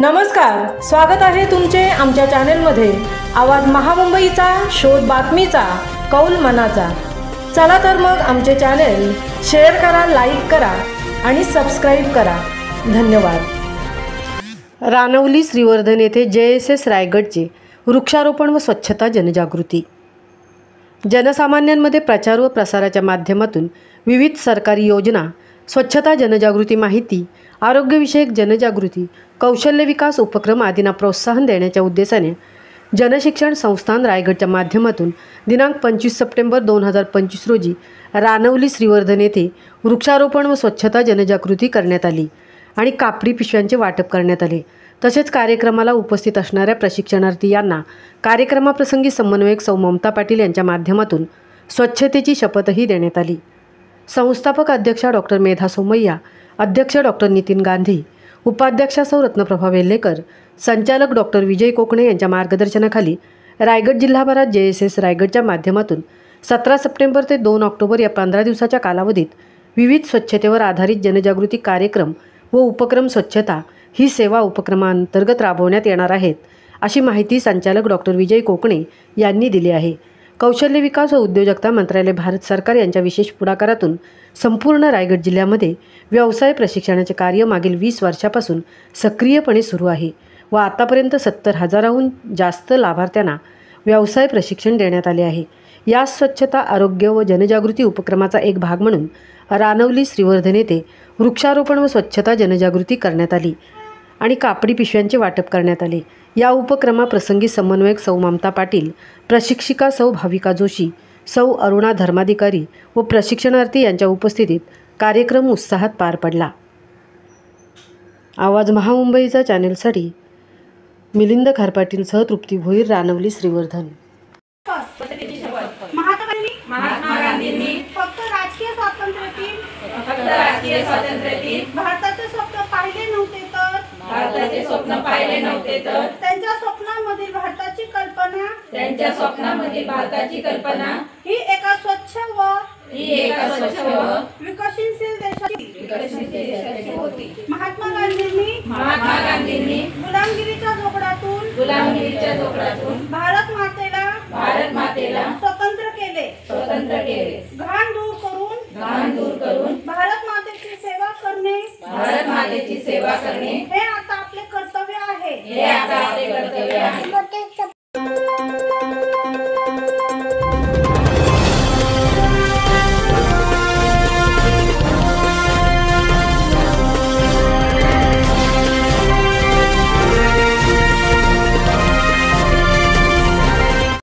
नमस्कार, स्वागत आहे तुमचे आमच्या चॅनलमध्ये। आवाज महामुंबईचा, शोध बातमीचा, कौल मनाचा। चला तर मग आमचे चॅनल शेअर करा, लाईक करा आणि सबस्क्राइब करा। धन्यवाद। रानवली श्रीवर्धन येथे JSS रायगडचे वृक्षारोपण व स्वच्छता जनजागृती। जनसामान्यांमध्ये प्रचार व प्रसाराच्या माध्यमातून विविध सरकारी योजना, स्वच्छता जनजागृती माहिती, आरोग्यविषयक जनजागृती, कौशल्य विकास उपक्रम आदींना प्रोत्साहन देण्याच्या उद्देशाने जनशिक्षण संस्थान रायगडच्या माध्यमातून दिनांक 25 सप्टेंबर 2025 रोजी रानवली श्रीवर्धन येथे वृक्षारोपण व स्वच्छता जनजागृती करण्यात आली आणि कापडी पिशव्यांचे वाटप करण्यात आले। तसेच कार्यक्रमाला उपस्थित असणाऱ्या प्रशिक्षणार्थी यांना कार्यक्रमाप्रसंगी समन्वयक सौ ममता पाटील यांच्या माध्यमातून स्वच्छतेची शपथही देण्यात आली। संस्थापक अध्यक्षा डॉक्टर मेधा सोमय्या, अध्यक्ष डॉक्टर नितीन गांधी, उपाध्यक्षा सौ रत्नप्रभा वेल्हेकर, संचालक डॉक्टर विजय कोकणे यांच्या मार्गदर्शनाखाली रायगड जिल्हाभरात JSS रायगडच्या माध्यमातून 17 सप्टेंबर ते 2 ऑक्टोबर या 15 दिवसाच्या कालावधीत विविध स्वच्छतेवर आधारित जनजागृती कार्यक्रम व उपक्रम स्वच्छता ही सेवा उपक्रमांतर्गत राबवण्यात येणार आहेत, अशी माहिती संचालक डॉक्टर विजय कोकणे यांनी दिली आहे। कौशल्य विकास व उद्योजकता मंत्रालय भारत सरकार यांच्या विशेष पुढाकारातून संपूर्ण रायगड जिल्ह्यामध्ये व्यवसाय प्रशिक्षणाचे कार्य मागील 20 वर्षापासून सक्रियपणे सुरू आहे व आतापर्यंत 70,000हून जास्त लाभार्थ्यांना व्यवसाय प्रशिक्षण देण्यात आले आहे। या स्वच्छता, आरोग्य व जनजागृती उपक्रमाचा एक भाग म्हणून रानवली श्रीवर्धन येथे वृक्षारोपण व स्वच्छता जनजागृती करण्यात आली आणि कापडी पिशव्यांचे वाटप करण्यात आले। या उपक्रमाप्रसंगी समन्वयक सौ ममता पाटील, प्रशिक्षिका सौ भाविका जोशी, सौ अरुणा धर्माधिकारी व प्रशिक्षणार्थी यांच्या उपस्थितीत कार्यक्रम उत्साहात पार पडला। आवाज महामुंबईचा चॅनलसाठी मिलिंद खारपाटीलसह तृप्ती भोईर, रानवली श्रीवर्धन। महात्मा गांधींनी फक्त राजकीय स्वातंत्र्यातील भारताचे स्वप्न पाहिले नव्हते तर त्यांच्या स्वप्नामधील भारताची कल्पना ही एका स्वच्छ व विकसनशील देशाची होती। महात्मा गांधींनी गुलामगिरीच्या जोखडातून भारत मातेला स्वतंत्र केले। घाण दूर करून भारत मातेची सेवा करणे हे आता आपले कर्तव्य आहे।